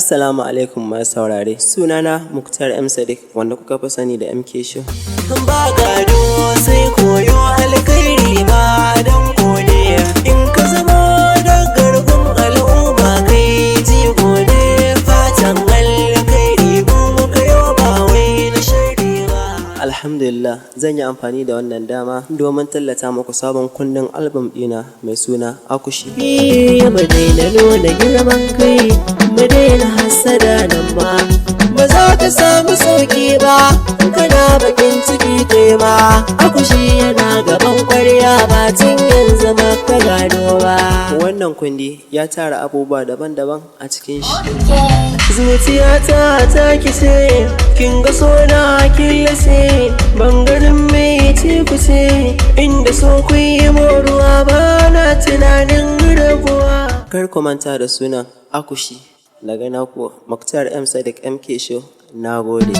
Assalamu alaikum masu saurare. Sunana Muktar M Sadiq wanda kuka fi sani da MK Show. Ba gado sai koyo alkhairi ba dan kone in ka zama da gargun al'umma kai jigo ne fatan alkhairi mu kayo ba wai na shari ba. Alhamdulillah, zan yi amfani da wannan dama domin tallata muku sabon kundin album ɗina mai suna Akushi. Mu daina nuna girman kai, mu daina hassada nan ma ba za ta samu sauki ba kana bakin ciki kai ma. Akushi yana gaban kwarya ba tun yanzu maka gano ba. Wannan kundi ya tara abubuwa daban-daban a cikin shi. Zuciyata ta kice kin ga sona killace ban ganin mai ce kuce inda so ku yi ruwa ba na tunanin rabuwa. Kar ku manta da sunan Akushi daga naku Muktar M Sadiq MK Show. Nagode.